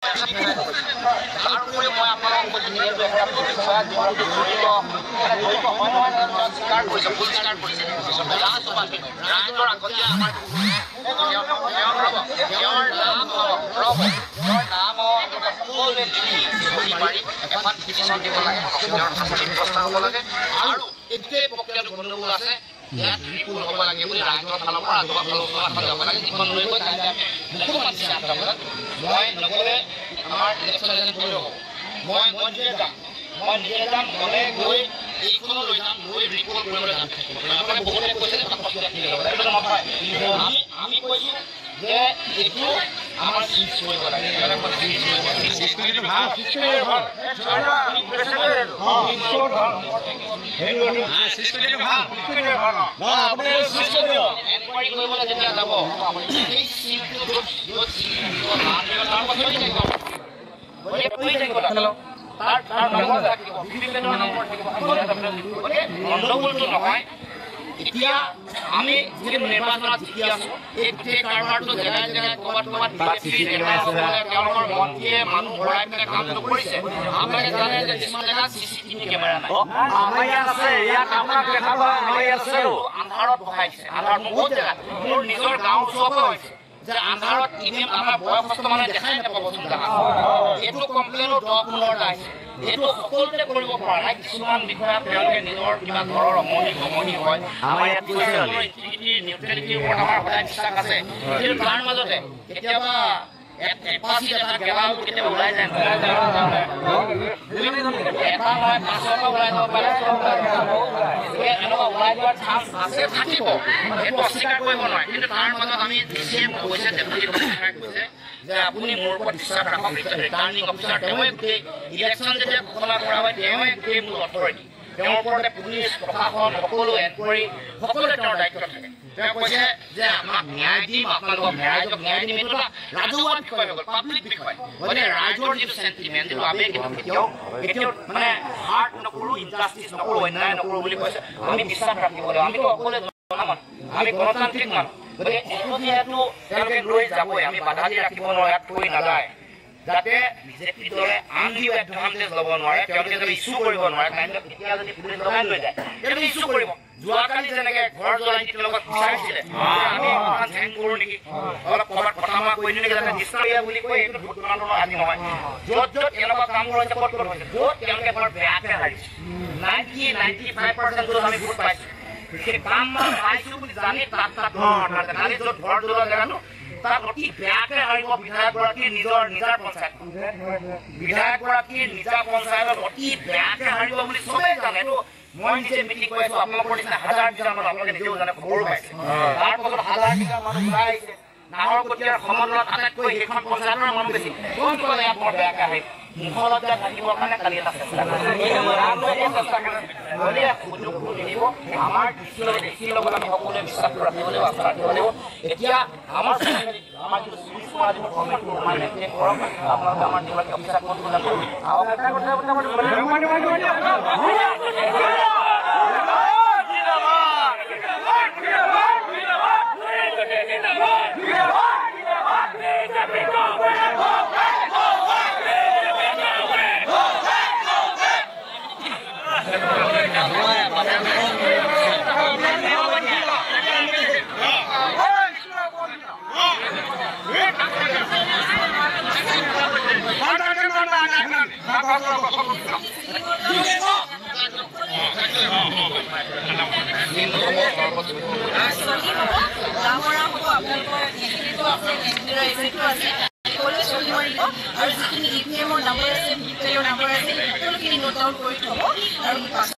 তাৰোপৰি মই আপোনালোকক যিহেতু এটা বিষয়ত জড়িত স্বীকাৰ কৰিছে ভুল স্বীকাৰ কৰিছে ৰাইজৰ আগতে আমাৰ তেওঁৰ নাম সকলোৱে লিখি মাৰি এখন পিটিশ্যন দিব লাগে তেওঁৰ শাস্তি ব্যৱস্থা হ'ব লাগে আৰু এই প্ৰক্ৰিয়াটো গণ্ডগোল আছে ইয়াত বিপুল হ'ব লাগে বুলি ৰাইজৰ ফালৰ পৰা ৰাজহুৱা ফালৰ পৰা যাব লাগে যিখন লৈ গৈ কাইলৈ আমি মুখ্য মাতিছে ৮টা বজাত মই নগ'লে আমাৰ ইলেকশ্যন এজেণ্ট কৰি হ'ব মই নিজে যাম গ'লে গৈ এইখনো লৈ যাম লৈ ৰিপৰ্ট কৰিবলৈ যাম আপোনালোকে বহুতে কৈছে যে আমি কৈছোঁ যে এইটো আমাৰ চিজ কৰিব লাগে কৰিবলৈ যেতিয়া যাব সেই গণ্ডগোলটো নহয় এতিয়া আমি যিহেতু নিৰ্বাচনত জিকি আছো এই কাৰবাৰটো জেগাই জেগাই ক'ৰবাত তেওঁলোকৰ মন্ত্ৰীয়ে মানুহ ভৰাই পিনে কামটো কৰিছে আপোনালোকে জানে যে কিছুমান জেগাত চিচিটিভি কেমেৰা নাই আমাৰ ইয়াত আছে ইয়াত আপোনাক দেখাব আমাৰ ইয়াত আছে আন্ধাৰত বহাইছে আন্ধাৰত বহুত জেগাত মোৰ নিজৰ গাঁৱৰ ওচৰতে হৈছে যে আন্ধাৰত ইভিএম আমাৰ বয়সস্থ মানুহে দেখাই নাপাবচোন এইটো কমপ্লেইনো ১০-১৫টা আহিছে এইটো সকলোতে কৰিব পৰা নাই কিছুমান বিষয়া তেওঁলোকে নিজৰ কিবা ঘৰৰ অমনি হয় আমাৰ ইয়াত নিউট্ৰেলিটিৰ ওপৰত আমাৰ সদায় বিশ্বাস আছে কিন্তু তাৰ মাজতে কেতিয়াবা এপাচিত এটা গেলাও কেতিয়াবা ওলাই যায় এটা নহয় ৫০০টা ওলাই যাব পাৰে এনেকুৱা ওলাই যোৱাৰ চান্স আছে থাকিব সেইটো অস্বীকাৰ কৰিব নোৱাৰে কিন্তু তাৰ মাজত আমি ডিচিএম কৈছে ডেপুটি কমিশ্যনাৰে কৈছে যে আপুনি মোৰ ওপৰত বিশ্বাস ৰাখক ৰিটাৰ্ণিং অফিচাৰ তেওঁৱে গোটেই ইলেকশ্যন যেতিয়া ঘোষণা কৰা হয় তেওঁৱে গোটেই মোৰ অথৰিটি তেওঁৰ ওপৰতে পুলিচ প্ৰশাসন সকলো এনকুৱাৰী সকলোৰে তেওঁৰ দায়িত্ব থাকে তেওঁ কৈছে যে আমাক ন্যায় দিম আপোনালোকক ৰাইজক ন্যায় দিম এইটো এটা ৰাজহুৱা বিষয় হৈ গ'ল পাব্লিক বিষয় গতিকে ৰাইজৰ যিটো চেণ্টিমেণ্ট যিটো আৱেগ কেতিয়াও মানে হাৰ্ট নকৰোঁ ইনজাষ্টিচ নকৰোঁ অন্যায় নকৰোঁ বুলি কৈছে আমি বিশ্বাস ৰাখিব লাগিব আমিতো অকলে জনমান আমি গণতান্ত্ৰিক মানুহ গতিকে এইটো যিহেতু তেওঁলোকে লৈ যাবই আমি বাধা দি ৰাখিব নোৱাৰোঁ ইয়াত থৈ নাযায় যাতে বিজেপি দলে আনডিউ এডভান্টেজ ল'ব নোৱাৰে তেওঁলোকে যদি ইছ্যু কৰিব নোৱাৰে কাইণ্ডত এতিয়া যদি পুলিচ লগাই লৈ যায় তেওঁলোকে ইছ্যু কৰিব যোৱাকালি যেনেকৈ ঘৰ জ্বলাই দি তেওঁলোকক বিচাৰিছিলে আমি অকণমান ধ্যান কৰোঁ নেকি অলপ ক'ৰবাত কথা মা কৈ দিওঁ নেকি যাতে নিশ্চয় বুলি কৈ এইটো ভোট গণনাৰ আজি নহয় য'ত এনেকুৱা কাম হৈছে ক'ত হৈছে য'ত তেওঁলোকে বৰ বেয়াকৈ হাৰিছে 90-95% আমি ভোট পাইছোঁ সেই কাম পাইছোঁ বুলি জানি তাত কালি য'ত ঘৰ জ্বলোৱা জেগাটো তাত অতি বেয়াকৈ হাৰিব বিধায়কগৰাকীৰ নিজা পঞ্চায়ত বিধায়কগৰাকীৰ নিজা পঞ্চায়তত অতি বেয়াকৈ হাৰিব বুলি চবেই জানে এইটো মই নিজে মিটিং কৰি আছোঁ আপোনালোকৰ নিচিনা হাজাৰ মানুহ আপোনালোকে নিজেও জানে খবৰো পাইছে তাৰ পাছত হাজাৰ মানুহ ওলাই আহিছে নাহৰকটীয়াৰ সমদলত আটাইতকৈ সেইখন পঞ্চায়তৰ মানুহ বেছি কোন ক'লে ইয়াত বৰ বেয়াকৈ হাৰিব মুখলজ্জা থাকিবৰ কাৰণে কালি এটা চেষ্টা আমাৰ দৃষ্টিৰ লগত আমি সকলোৱে বিশ্বাস ৰাখিব লাগিব আশা ৰাখিব লাগিব এতিয়া আমাৰ যিটো আপোনালোকে আমাৰ যিগৰাকী অফিচাৰ আৰু যিখিনি ইভিএমৰ নম্বৰ আছে ভিপিএলৰ নম্বৰ আছে সকলোখিনি নোট ডাউন কৰি থ'ব আৰু